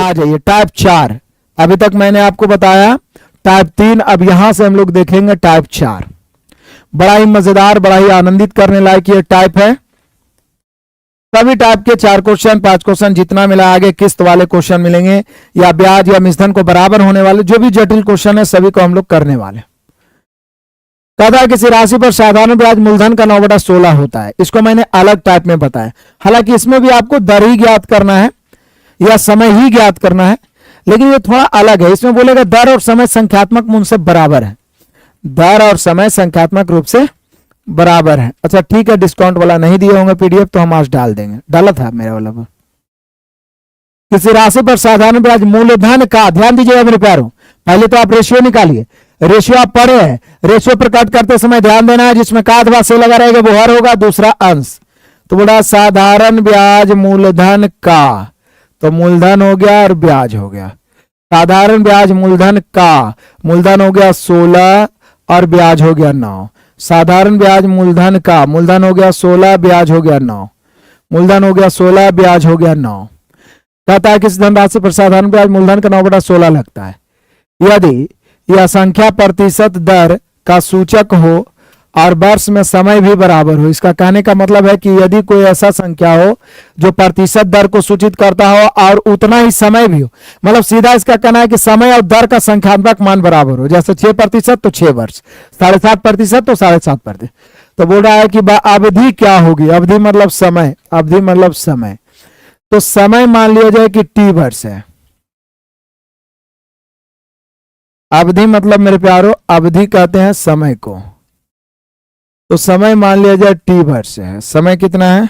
आ जाइए टाइप 4। अभी तक मैंने आपको बताया टाइप 3, अब यहां से हम लोग देखेंगे टाइप 4। बड़ा ही मजेदार, बड़ा ही आनंदित करने लायक ये टाइप है। सभी टाइप के 4 क्वेश्चन 5 क्वेश्चन जितना मिला, आगे किस्त वाले क्वेश्चन मिलेंगे या ब्याज या मिश्रण को बराबर होने वाले जो भी जटिल क्वेश्चन है सभी को हम लोग करने वाले। कहता है किसी राशि पर साधारण ब्याज मूलधन का 9/16 होता है। इसको मैंने अलग टाइप में बताया, हालांकि इसमें भी आपको दर ही ज्ञात करना है या समय ही ज्ञात करना है, लेकिन ये थोड़ा अलग है। इसमें बोलेगा दर और समय संख्यात्मक मूल्य से बराबर है, दर और समय संख्यात्मक रूप से बराबर है। अच्छा ठीक है, डिस्काउंट वाला नहीं दिए होंगे पीडीएफ तो हम आज डाल देंगे, डाला था मेरे वाला पर। किसी राशि पर साधारण ब्याज मूलधन का, ध्यान दीजिएगा मेरे प्यारों, पहले तो आप रेशियो निकालिए, रेशियो आप पढ़े हैं, रेशियो पर कट करते समय ध्यान देना है जिसमें का अथवा से लगा रहेगा वो हर होगा, दूसरा अंश। तो बोला साधारण ब्याज मूलधन का, तो मूलधन हो गया और ब्याज हो गया। साधारण ब्याज मूलधन का, मूलधन हो गया 16 और ब्याज हो गया 9। साधारण ब्याज मूलधन का, मूलधन हो गया 16, ब्याज हो गया 9, मूलधन हो गया 16, ब्याज हो गया 9। कहता है किस धनराशि पर साधारण ब्याज मूलधन का 9/16 लगता है यदि यह संख्या प्रतिशत दर का सूचक हो और वर्ष में समय भी बराबर हो। इसका कहने का मतलब है कि यदि कोई ऐसा संख्या हो जो प्रतिशत दर को सूचित करता हो और उतना ही समय भी हो, मतलब सीधा इसका कहना है कि समय और दर का संख्यात्मक मान बराबर हो। जैसे 6% तो 6 वर्ष, 7.5% तो 7.5%। तो बोल रहा है कि अवधि क्या होगी, अवधि मतलब समय, अवधि मतलब समय। तो समय मान लिया जाए कि T वर्ष है, अवधि मतलब मेरे प्यारो अवधि कहते हैं समय को, तो समय मान लिया जाए T वर्ष है। समय कितना है,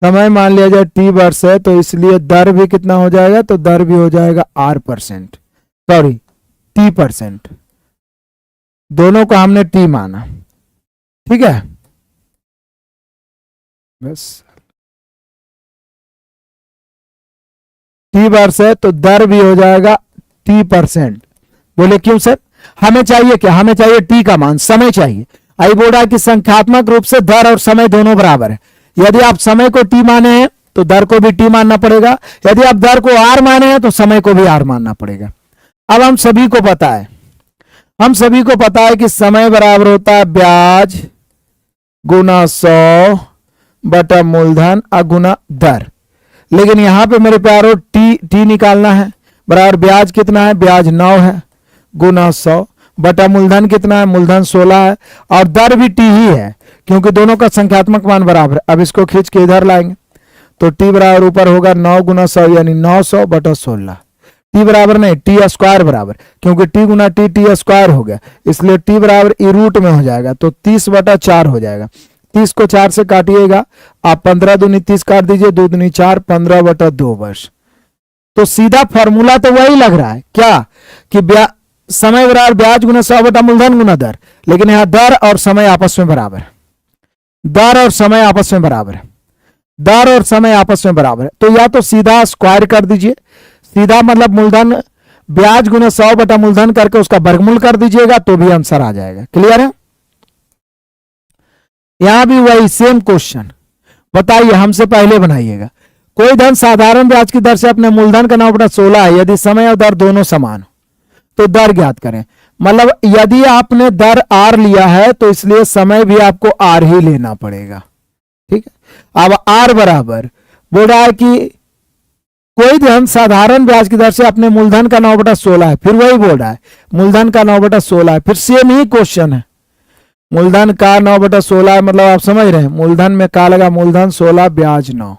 समय मान लिया जाए T वर्ष है, तो इसलिए दर भी कितना हो जाएगा, तो दर भी हो जाएगा R%, सॉरी T%, दोनों को हमने T माना, ठीक है। बस T वर्ष है तो दर भी हो जाएगा T%। बोले क्यों सर, हमें चाहिए क्या, हमें चाहिए T का मान, समय चाहिए। आई बोल रहा है कि संख्यात्मक रूप से दर और समय दोनों बराबर है। यदि आप समय को T माने हैं तो दर को भी T मानना पड़ेगा, यदि आप दर को R माने हैं तो समय को भी R मानना पड़ेगा। अब हम सभी को पता है, हम सभी को पता है कि समय बराबर होता है ब्याज गुना 100 बटा मूलधन गुना दर। लेकिन यहां पे मेरे प्यारो T निकालना है, बराबर ब्याज कितना है, ब्याज 9 है गुना 100 बटा मूलधन कितना है, मूलधन 16 है और दर भी T ही है क्योंकि दोनों का संख्यात्मक मान बराबर है। अब इसको खींच के इधर लाएंगे तो T बराबर ऊपर होगा 9 गुना 100 यानी 900 बटा 16। T बराबर नहीं, T स्क्वायर बराबर, क्योंकि T गुना T स्क्वायर हो गया, इसलिए T बराबर ई रूट में हो जाएगा, तो 30 बटा 4 हो जाएगा। 30 को 4 से काटिएगा आप, 15 दूनी 30 काट दीजिए, 2 दूनी 4, 15 बटा 2 वर्ष। तो सीधा फॉर्मूला तो वही लग रहा है क्या कि समय बराबर ब्याज गुना 100 बटा मूलधन गुना दर, लेकिन यहां दर और समय आपस में बराबर है, दर और समय आपस में बराबर है, दर और समय आपस में बराबर है। तो या तो सीधा स्क्वायर कर दीजिए, सीधा मतलब मूलधन ब्याज गुना 100 बटा मूलधन करके उसका वर्गमूल कर दीजिएगा तो भी आंसर आ जाएगा। क्लियर है। यहां भी वही सेम क्वेश्चन, बताइए हमसे पहले बनाइएगा। कोई धन साधारण ब्याज की दर से अपने मूलधन का 9/16 है, यदि समय और दर दोनों समान हो तो दर ज्ञात करें। मतलब यदि आपने दर R लिया है तो इसलिए समय भी आपको R ही लेना पड़ेगा, ठीक है। अब R बराबर बोल रहा है कि कोई धन साधारण ब्याज की दर से अपने मूलधन का 9/16 है, फिर वही बोल रहा है मूलधन का 9/16 है, फिर सेम ही क्वेश्चन है, मूलधन का 9/16 है, मतलब आप समझ रहे हैं मूलधन में का लगा, मूलधन 16 ब्याज 9,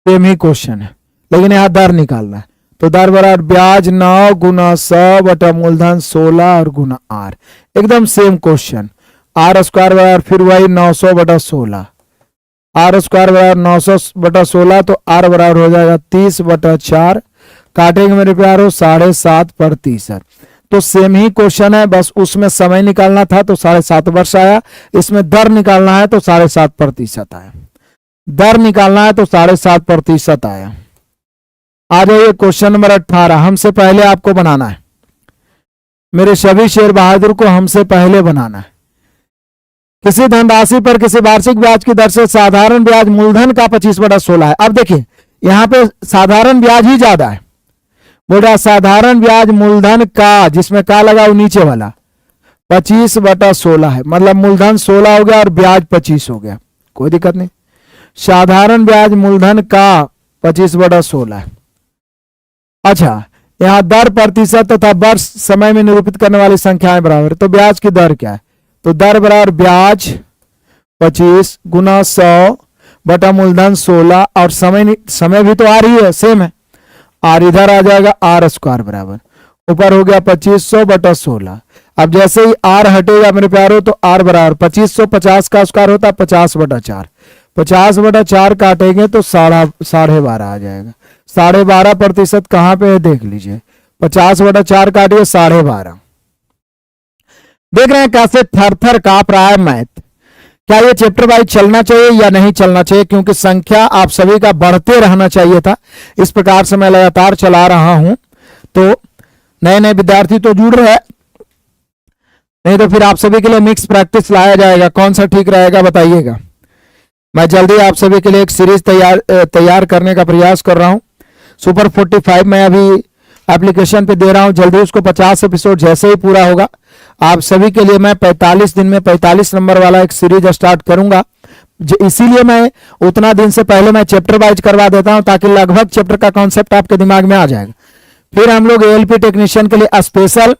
सेम ही क्वेश्चन है, लेकिन यहां दर निकालना है। तो दर बराबर ब्याज 9 गुना 100 बटा मूलधन 16 और गुना R, एकदम सेम क्वेश्चन। R स्क्वायर बराबर फिर वही 900 बटा 16, R स्क्वायर बराबर 900 बटा 16, तो R बराबर हो जाएगा 30 बटा 4, काटेंगे मेरे प्यारो 7.5%। तो सेम ही क्वेश्चन है, बस उसमें समय निकालना था तो 7.5 वर्ष आया, इसमें दर निकालना है तो 7.5% आया, दर निकालना है तो 7.5% आया। आ जाइए क्वेश्चन नंबर 18, हमसे पहले आपको बनाना है, मेरे सभी शेर बहादुर को हमसे पहले बनाना है। किसी धनराशि पर किसी वार्षिक ब्याज की दर से साधारण ब्याज मूलधन का 25/16 है। अब देखिए यहां पे साधारण ब्याज ही ज्यादा है। बोला साधारण ब्याज मूलधन का, जिसमें का लगा वो नीचे वाला 25/16 है, मतलब मूलधन 16 हो गया और ब्याज 25 हो गया, कोई दिक्कत नहीं। साधारण ब्याज मूलधन का 25/16 है। अच्छा, यहां दर प्रतिशत तथा वर्ष समय में निरूपित करने वाली संख्याएं बराबर, तो ब्याज की दर क्या है, तो दर बराबर ब्याज 25 गुना 100 बटा मूलधन 16 और समय भी तो आ रही है, सेम है, आर इधर आ जाएगा, आर स्क्वायर बराबर ऊपर हो गया 2500/16। अब जैसे ही आर हटेगा मेरे प्यारो तो आर बराबर 2550 का स्क्वायर होता है 50/4, 50/4 काटेंगे तो 12.5 आ जाएगा। 12.5% कहां पे है देख लीजिए, 50/4 काटिए 12.5। देख रहे हैं कैसे थर थर कांप रहा है मैथ। क्या ये चैप्टर वाइज चलना चाहिए या नहीं चलना चाहिए, क्योंकि संख्या आप सभी का बढ़ते रहना चाहिए था। इस प्रकार से मैं लगातार चला रहा हूं, तो नए नए विद्यार्थी तो जुड़ रहे हैं, नहीं तो फिर आप सभी के लिए मिक्स प्रैक्टिस लाया जाएगा। कौन सा ठीक रहेगा बताइएगा। मैं जल्दी आप सभी के लिए एक सीरीज तैयार करने का प्रयास कर रहा हूं। सुपर 45 मैं अभी एप्लीकेशन पे दे रहा हूं, जल्दी उसको 50 एपिसोड जैसे ही पूरा होगा आप सभी के लिए मैं 45 दिन में 45 नंबर वाला एक सीरीज स्टार्ट करूंगा। इसीलिए मैं उतना दिन से पहले मैं चैप्टर वाइज करवा देता हूं, ताकि लगभग चैप्टर का कॉन्सेप्ट आपके दिमाग में आ जाएगा। फिर हम लोग एएलपी टेक्नीशियन के लिए स्पेशल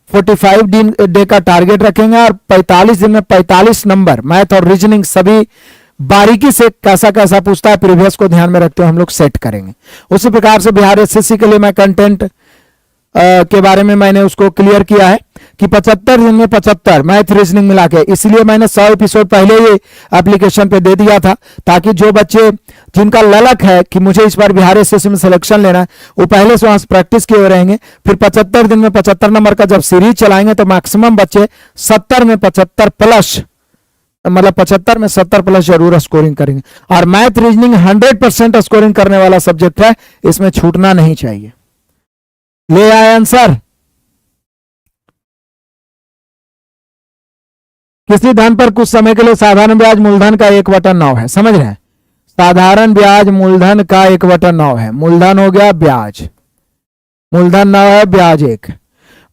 45 डे का टारगेट रखेंगे और 45 दिन में 45 नंबर मैथ और रीजनिंग सभी बारीकी से कैसा कैसा पूछता है प्रीवियस को ध्यान में रखते हुए हम लोग सेट करेंगे। उसी प्रकार से बिहार एसएससी के लिए मैं कंटेंट के बारे में मैंने उसको क्लियर किया है कि 75 दिन में 75 मैथ रीजनिंग मिला के, इसलिए मैंने 100 एपिसोड पहले ही एप्लीकेशन पे दे दिया था, ताकि जो बच्चे जिनका ललक है कि मुझे इस बार बिहार एसएससी में सिलेक्शन लेना है, वो पहले से वहां प्रैक्टिस किए रहेंगे। फिर 75 दिन में 75 नंबर का जब सीरीज चलाएंगे तो मैक्सिमम बच्चे 70 में 75 प्लस, मतलब 75 में 70 प्लस जरूर स्कोरिंग करेंगे। और मैथ रीजनिंग 100% स्कोरिंग करने वाला सब्जेक्ट है, इसमें छूटना नहीं चाहिए। ले आए आंसर। किसी धन पर कुछ समय के लिए साधारण ब्याज मूलधन का 1/9 है, समझ रहे हैं, साधारण ब्याज मूलधन का 1/9 है। मूलधन हो गया ब्याज, मूलधन 9 है, ब्याज 1।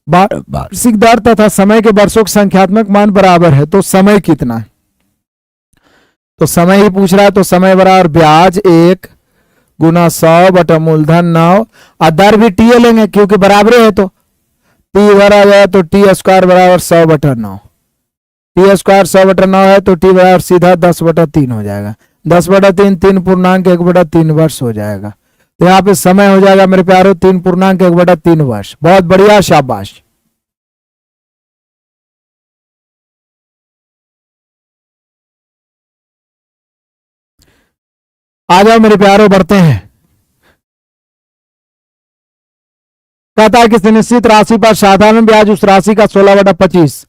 वार्षिक दर तथा समय के वर्षों का संख्यात्मक मान बराबर है, तो समय कितना है, तो समय ही पूछ रहा है, तो समय बराबर ब्याज 1 गुना 100 बटा मूलधन 9 और दर भी टी लेंगे क्योंकि बराबर है, तो टी इधर आ जाए तो टी स्क्वायर बराबर 100/9, टी स्क्वायर 100/9 है तो टी बराबर सीधा 10/3 हो जाएगा। 10/3 3.1 वर्ष हो जाएगा। तो यहाँ पे समय हो जाएगा मेरे प्यारो 3.1 वर्ष। बहुत बढ़िया, शाबाश। आ जाओ मेरे प्यारो, बढ़ते हैं। कहता है कि सुनिश्चित राशि पर साधारण ब्याज उस राशि का 16/25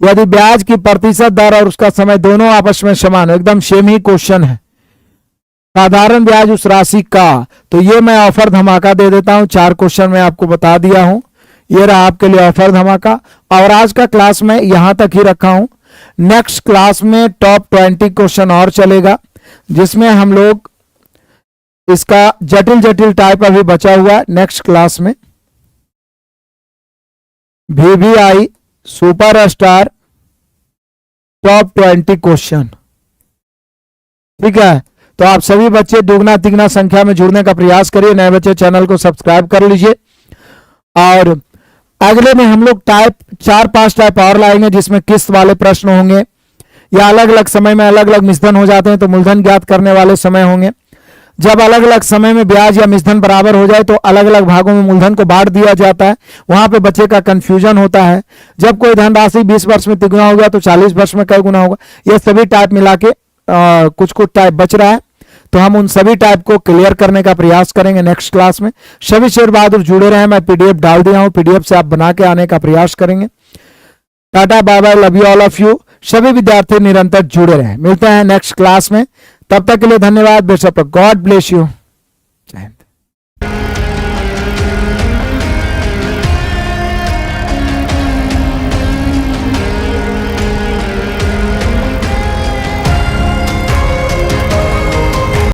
यदि ब्याज की प्रतिशत दर और उसका समय दोनों आपस में समान हो, एकदम सेम ही क्वेश्चन है। साधारण ब्याज उस राशि का, तो ये मैं ऑफर धमाका दे देता हूं, 4 क्वेश्चन मैं आपको बता दिया हूं, ये रहा आपके लिए ऑफर धमाका। और आज का क्लास में यहां तक ही रखा हूं। नेक्स्ट क्लास में टॉप 20 क्वेश्चन और चलेगा, जिसमें हम लोग इसका जटिल जटिल टाइप अभी बचा हुआ है। नेक्स्ट क्लास में VVI super star top 20 question, ठीक है। तो आप सभी बच्चे दुगना तिगना संख्या में जुड़ने का प्रयास करिए। नए बच्चे चैनल को सब्सक्राइब कर लीजिए। और अगले में हम लोग टाइप 4-5 टाइप और लाएंगे, जिसमें किस्त वाले प्रश्न होंगे, या अलग अलग समय में अलग अलग मिश्रण हो जाते हैं तो मूलधन ज्ञात करने वाले समय होंगे। जब अलग अलग समय में ब्याज या मिश्रण बराबर हो जाए तो अलग अलग भागों में मूलधन को बांट दिया जाता है, वहां पे बच्चे का कंफ्यूजन होता है। जब कोई धनराशि 20 वर्ष में तिगुना हो गया तो 40 वर्ष में कई गुना होगा। ये सभी टाइप मिला के कुछ कुछ टाइप बच रहा है, तो हम उन सभी टाइप को क्लियर करने का प्रयास करेंगे नेक्स्ट क्लास में। सभी शेर बहादुर जुड़े रहे, मैं पीडीएफ डाल दिया हूं, पीडीएफ से आप बना के आने का प्रयास करेंगे। Tata, bye bye, love you all of you. सभी विद्यार्थी निरंतर जुड़े रहे। मिलते हैं नेक्स्ट क्लास में, तब तक के लिए धन्यवाद। Best of luck, God bless you.